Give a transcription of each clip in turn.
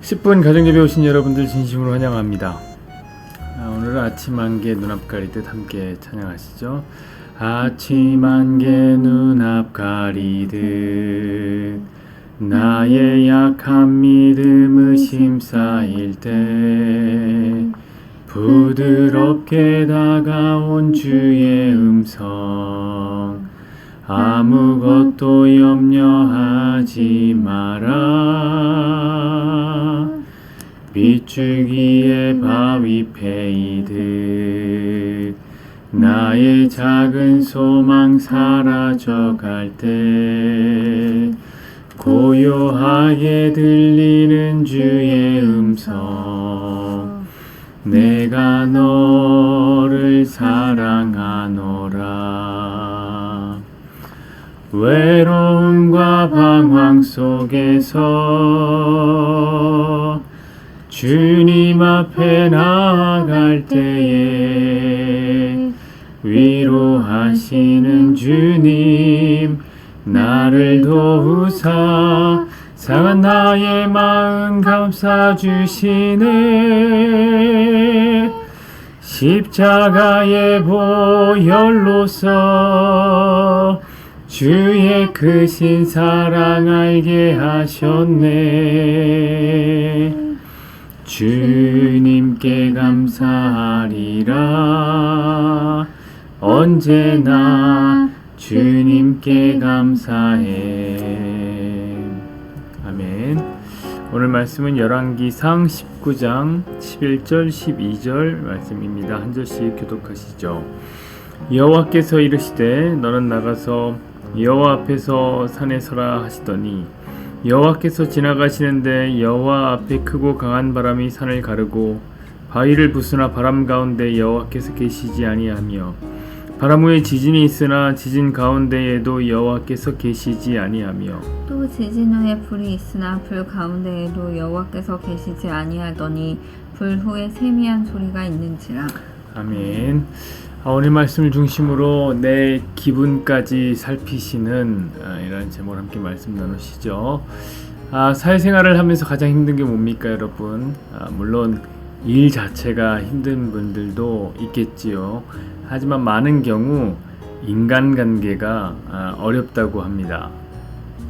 10분 가정예배 오신 여러분들 진심으로 환영합니다. 오늘은 아침 안개 눈앞 가릴 듯 함께 찬양하시죠. 아침 안개 눈앞 가리듯 나의 약한 믿음 의심 쌓일 때 부드럽게 다가온 주의 음성 아무것도 염려하지 마라. 비추기에 바위 패이듯 나의 작은 소망 사라져갈 때 고요하게 들리는 주의 음성 내가 너를 사랑하노라. 외로움과 방황 속에서 주님 앞에 나아갈 때에 위로하시는 주님 나를 도우사 상한 나의 마음 감싸주시네. 십자가의 보혈로서 주의 크신 사랑 알게 하셨네. 주님께 감사하리라. 언제나 주님께 감사해. 아멘. 오늘 말씀은 열왕기상 19장 11절 12절 말씀입니다. 한 절씩 교독하시죠. 여호와께서 이르시되 너는 나가서 여호와 앞에서 산에 서라 하시더니 여호와께서 지나가시는데 여호와 앞에 크고 강한 바람이 산을 가르고 바위를 부수나 바람 가운데 여호와께서 계시지 아니하며 바람 후에 지진이 있으나 지진 가운데에도 여호와께서 계시지 아니하며 또 지진 후에 불이 있으나 불 가운데에도 여호와께서 계시지 아니하더니 불 후에 세미한 소리가 있는지라. 아멘. 오늘 말씀을 중심으로 내 기분까지 살피시는 이런 제목을 함께 말씀 나누시죠. 사회생활을 하면서 가장 힘든 게 뭡니까 여러분? 물론 일 자체가 힘든 분들도 있겠지요. 하지만 많은 경우 인간관계가 어렵다고 합니다.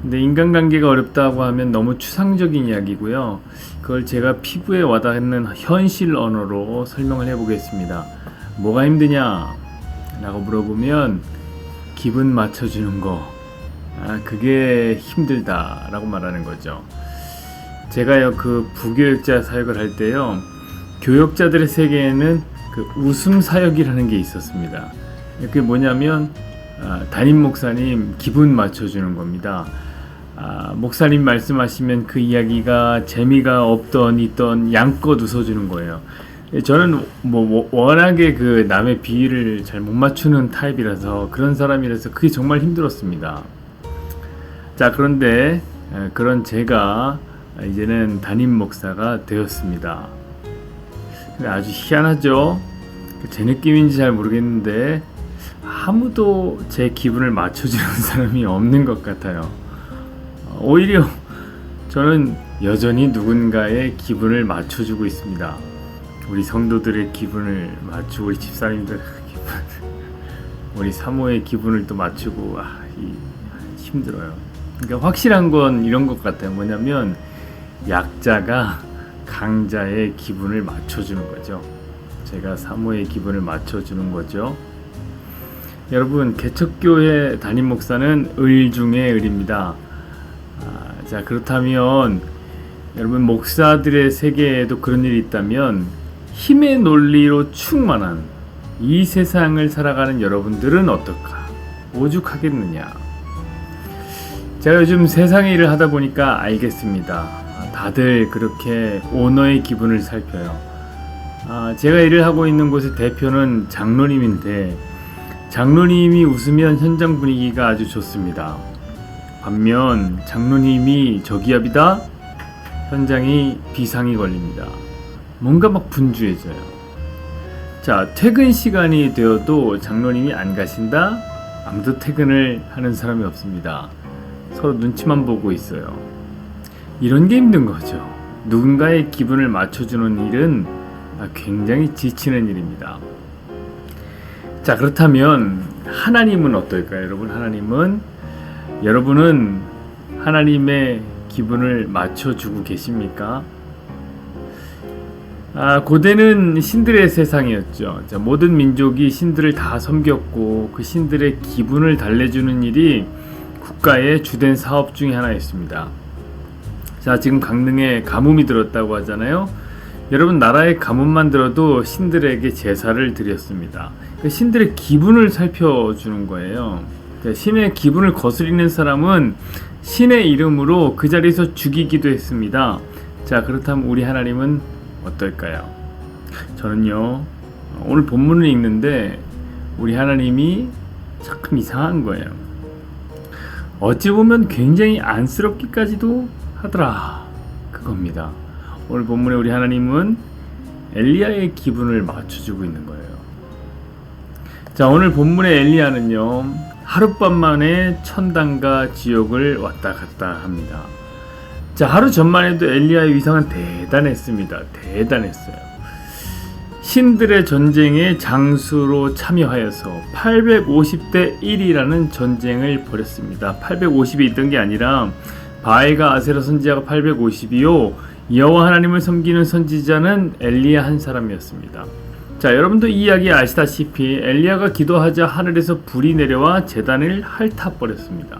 근데 인간관계가 어렵다고 하면 너무 추상적인 이야기고요. 그걸 제가 피부에 와닿는 현실 언어로 설명을 해보겠습니다. 뭐가 힘드냐? 라고 물어보면 기분 맞춰주는 거, 그게 힘들다 라고 말하는 거죠. 제가요 그 부교육자 사역을 할 때요 교역자들의 세계에는 그 웃음 사역이라는 게 있었습니다. 그게 뭐냐면 담임 목사님 기분 맞춰주는 겁니다. 목사님 말씀하시면 그 이야기가 재미가 없던 있던 양껏 웃어주는 거예요. 저는 워낙에 그 남의 비위를 잘 못 맞추는 타입이라서 그런 사람이라서 그게 정말 힘들었습니다. 자, 그런데 그런 제가 이제는 담임 목사가 되었습니다. 아주 희한하죠? 제 느낌인지 잘 모르겠는데 아무도 제 기분을 맞춰주는 사람이 없는 것 같아요. 오히려 저는 여전히 누군가의 기분을 맞춰주고 있습니다. 우리 성도들의 기분을 맞추고 우리 집사님들 기분, 우리 사모의 기분을 또 맞추고 힘들어요. 그러니까 확실한 건 이런 것 같아요. 뭐냐면 약자가 강자의 기분을 맞춰주는 거죠. 제가 사모의 기분을 맞춰주는 거죠. 여러분, 개척교회 담임 목사는 을 중에 을입니다. 자, 그렇다면 여러분 목사들의 세계에도 그런 일이 있다면 힘의 논리로 충만한 이 세상을 살아가는 여러분들은 어떨까? 오죽하겠느냐? 제가 요즘 세상의 일을 하다 보니까 알겠습니다. 다들 그렇게 오너의 기분을 살펴요. 제가 일을 하고 있는 곳의 대표는 장로님인데 장로님이 웃으면 현장 분위기가 아주 좋습니다. 반면 장로님이 저기압이다? 현장이 비상이 걸립니다. 뭔가 막 분주해져요. 자, 퇴근 시간이 되어도 장로님이 안 가신다? 아무도 퇴근을 하는 사람이 없습니다. 서로 눈치만 보고 있어요. 이런 게 힘든 거죠. 누군가의 기분을 맞춰주는 일은 굉장히 지치는 일입니다. 자, 그렇다면 하나님은 어떨까요? 여러분은 하나님의 기분을 맞춰주고 계십니까? 고대는 신들의 세상이었죠. 자, 모든 민족이 신들을 다 섬겼고 그 신들의 기분을 달래주는 일이 국가의 주된 사업 중에 하나였습니다. 자, 지금 강릉에 가뭄이 들었다고 하잖아요. 여러분, 나라의 가뭄만 들어도 신들에게 제사를 드렸습니다. 그 신들의 기분을 살펴주는 거예요. 자, 신의 기분을 거스리는 사람은 신의 이름으로 그 자리에서 죽이기도 했습니다. 자, 그렇다면 우리 하나님은 어떨까요? 저는요, 오늘 본문을 읽는데 우리 하나님이 참 이상한 거예요. 어찌 보면 굉장히 안쓰럽기까지도 하더라, 그겁니다. 오늘 본문에 우리 하나님은 엘리야의 기분을 맞춰주고 있는 거예요. 자, 오늘 본문의 엘리야는요, 하룻밤 만에 천당과 지옥을 왔다 갔다 합니다. 자, 하루 전만 해도 엘리야의 위상은 대단했습니다. 대단했어요. 신들의 전쟁에 장수로 참여하여서 850대 1이라는 전쟁을 벌였습니다. 850이 있던 게 아니라 바알과 아세라 선지자가 850이요, 여호와 하나님을 섬기는 선지자는 엘리야 한 사람이었습니다. 자, 여러분도 이 이야기 아시다시피 엘리야가 기도하자 하늘에서 불이 내려와 제단을 핥아버렸습니다.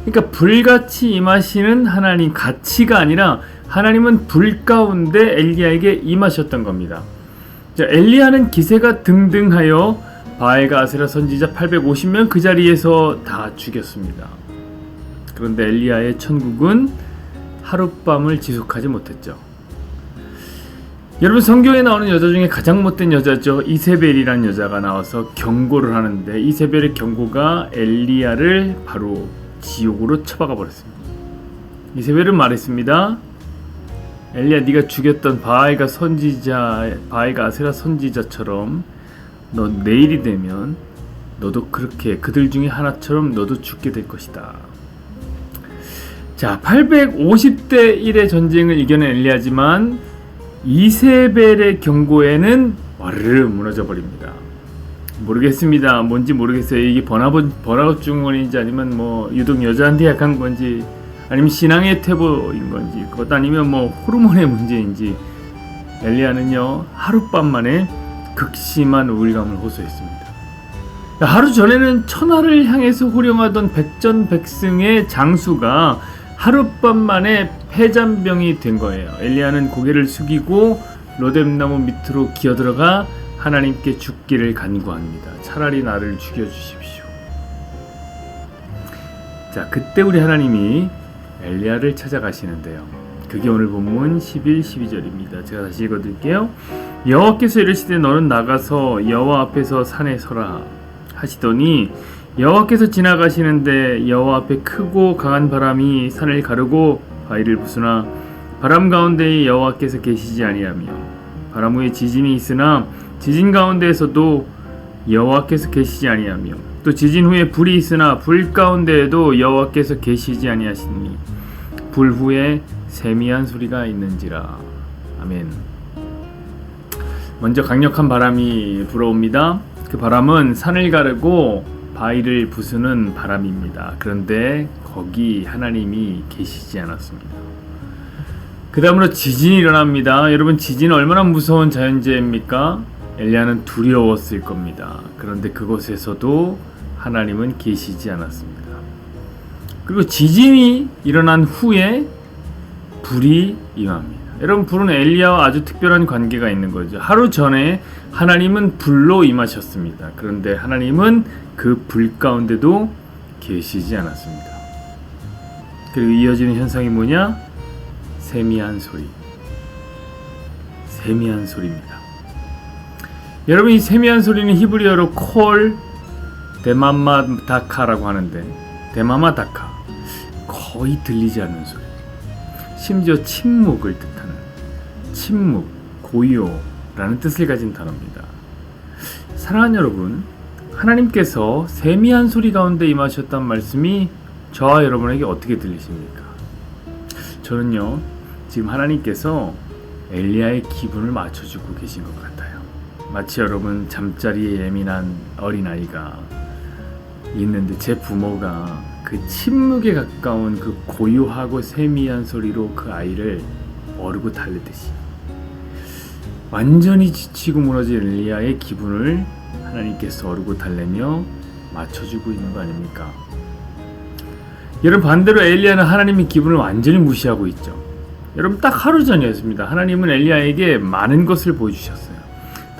그러니까 불같이 임하시는 하나님, 가치가 아니라 하나님은 불 가운데 엘리야에게 임하셨던 겁니다. 자, 엘리야는 기세가 등등하여 바알과 아세라 선지자 850명 그 자리에서 다 죽였습니다. 그런데 엘리야의 천국은 하룻밤을 지속하지 못했죠. 여러분, 성경에 나오는 여자 중에 가장 못된 여자죠. 이세벨이라는 여자가 나와서 경고를 하는데 이세벨의 경고가 엘리야를 바로 지옥으로 처박아 버렸습니다. 이세벨은 말했습니다. 엘리야, 네가 죽였던 바알과 아세라 선지자처럼 너 내일이 되면 너도 그렇게 그들 중에 하나처럼 너도 죽게 될 것이다. 자, 850대 1의 전쟁을 이겨낸 엘리야지만 이세벨의 경고에는 와르르 무너져 버립니다. 모르겠습니다. 뭔지 모르겠어요. 이게 번아웃 증후군인지 아니면 뭐 유독 여자한테 약한 건지 아니면 신앙의 퇴보인 건지 그것 아니면 뭐 호르몬의 문제인지 엘리야는요, 하룻밤 만에 극심한 우울감을 호소했습니다. 하루 전에는 천하를 향해서 호령하던 백전백승의 장수가 하룻밤 만에 폐잔병이 된 거예요. 엘리야는 고개를 숙이고 로뎀나무 밑으로 기어들어가 하나님께 죽기를 간구합니다. 차라리 나를 죽여주십시오. 자, 그때 우리 하나님이 엘리야를 찾아가시는데요. 그게 오늘 본문 11, 12절입니다. 제가 다시 읽어드릴게요. 여호와께서 이르시되 너는 나가서 여호와 앞에서 산에 서라 하시더니 여호와께서 지나가시는데 여호와 앞에 크고 강한 바람이 산을 가르고 바위를 부수나 바람 가운데에 여호와께서 계시지 아니하며 바람 후에 지진이 있으나 지진 가운데에서도 여호와께서 계시지 아니하며 또 지진 후에 불이 있으나 불 가운데에도 여호와께서 계시지 아니하시니 불 후에 세미한 소리가 있는지라. 아멘. 먼저 강력한 바람이 불어옵니다. 그 바람은 산을 가르고 바위를 부수는 바람입니다. 그런데 거기 하나님이 계시지 않았습니다. 그 다음으로 지진이 일어납니다. 여러분, 지진은 얼마나 무서운 자연재해입니까? 엘리야는 두려웠을 겁니다. 그런데 그곳에서도 하나님은 계시지 않았습니다. 그리고 지진이 일어난 후에 불이 임합니다. 여러분, 불은 엘리야와 아주 특별한 관계가 있는 거죠. 하루 전에 하나님은 불로 임하셨습니다. 그런데 하나님은 그 불 가운데도 계시지 않았습니다. 그리고 이어지는 현상이 뭐냐? 세미한 소리. 세미한 소리입니다. 여러분, 이 세미한 소리는 히브리어로 콜 데마마다카라고 하는데, 데마마다카, 거의 들리지 않는 소리. 심지어 침묵을 뜻하는, 침묵, 고요라는 뜻을 가진 단어입니다. 사랑하는 여러분, 하나님께서 세미한 소리 가운데 임하셨단 말씀이 저와 여러분에게 어떻게 들리십니까? 저는요, 지금 하나님께서 엘리야의 기분을 맞춰주고 계신 것 같아요. 마치 여러분 잠자리에 예민한 어린아이가 있는데 제 부모가 그 침묵에 가까운 그 고요하고 세미한 소리로 그 아이를 어르고 달래듯이 완전히 지치고 무너진 엘리야의 기분을 하나님께서 어르고 달래며 맞춰주고 있는 거 아닙니까? 여러분 반대로 엘리야는 하나님의 기분을 완전히 무시하고 있죠. 여러분 딱 하루 전이었습니다. 하나님은 엘리야에게 많은 것을 보여주셨어요.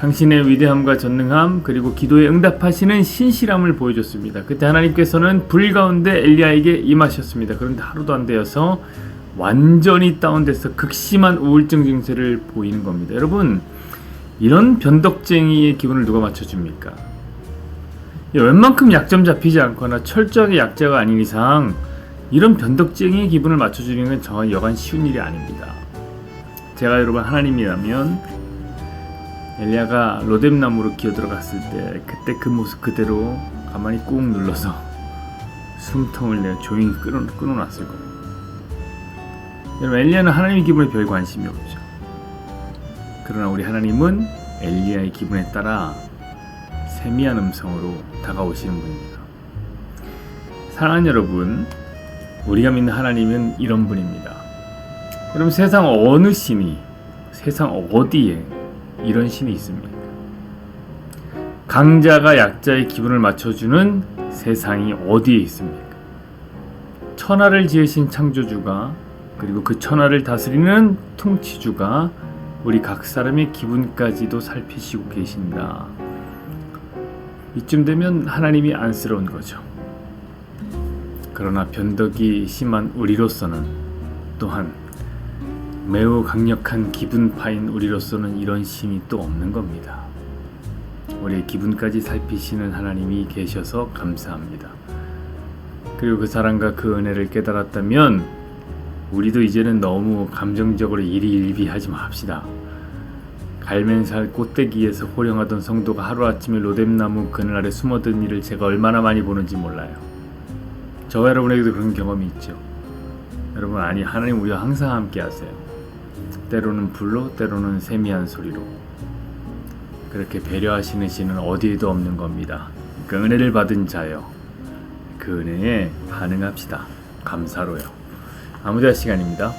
당신의 위대함과 전능함 그리고 기도에 응답하시는 신실함을 보여줬습니다. 그때 하나님께서는 불 가운데 엘리야에게 임하셨습니다. 그런데 하루도 안 되어서 완전히 다운돼서 극심한 우울증 증세를 보이는 겁니다. 여러분 이런 변덕쟁이의 기분을 누가 맞춰줍니까? 웬만큼 약점 잡히지 않거나 철저하게 약자가 아닌 이상 이런 변덕쟁이의 기분을 맞춰주는 건 정말 여간 쉬운 일이 아닙니다. 제가 여러분 하나님이라면 엘리야가 로뎀나무로 기어들어갔을 때 그때 그 모습 그대로 가만히 꾹 눌러서 숨통을 내어 조용히 끊어놨을 겁니다. 여러분 엘리야는 하나님의 기분에 별 관심이 없죠. 그러나 우리 하나님은 엘리야의 기분에 따라 세미한 음성으로 다가오시는 분입니다. 사랑하는 여러분, 우리가 믿는 하나님은 이런 분입니다. 여러분 세상 어느 신이 세상 어디에 이런 신이 있습니까? 강자가 약자의 기분을 맞춰주는 세상이 어디에 있습니까? 천하를 지으신 창조주가 그리고 그 천하를 다스리는 통치주가 우리 각 사람의 기분까지도 살피시고 계신다. 이쯤 되면 하나님이 안쓰러운 거죠. 그러나 변덕이 심한 우리로서는 또한 매우 강력한 기분파인 우리로서는 이런 힘이 또 없는 겁니다. 우리의 기분까지 살피시는 하나님이 계셔서 감사합니다. 그리고 그 사랑과 그 은혜를 깨달았다면 우리도 이제는 너무 감정적으로 일희일비하지 맙시다. 갈면살 꽃대기에서 호령하던 성도가 하루아침에 로뎀나무 그늘 아래 숨어든 일을 제가 얼마나 많이 보는지 몰라요. 저와 여러분에게도 그런 경험이 있죠. 여러분 아니 하나님 우리와 항상 함께 하세요. 때로는 불로 때로는 세미한 소리로 그렇게 배려하시는 신은 어디에도 없는 겁니다. 그 은혜를 받은 자여 그 은혜에 반응합시다. 감사로요. 아무데나 시간입니다.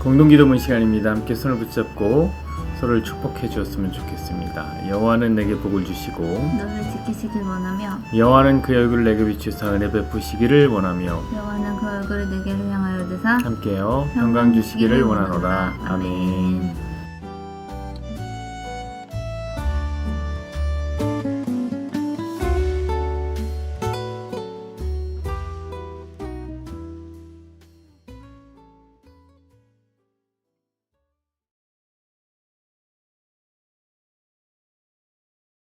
공동기도문 시간입니다. 함께 손을 붙잡고 서로를 축복해 주었으면 좋겠습니다. 여호와는 내게 복을 주시고 너를 지키시길 원하며 여호와는 그 얼굴을 내게 비추사 은혜 베푸시기를 원하며 여호와는 그 얼굴을 내게로 향하여 드사 함께요 평강 주시기를 원하노라. 아멘.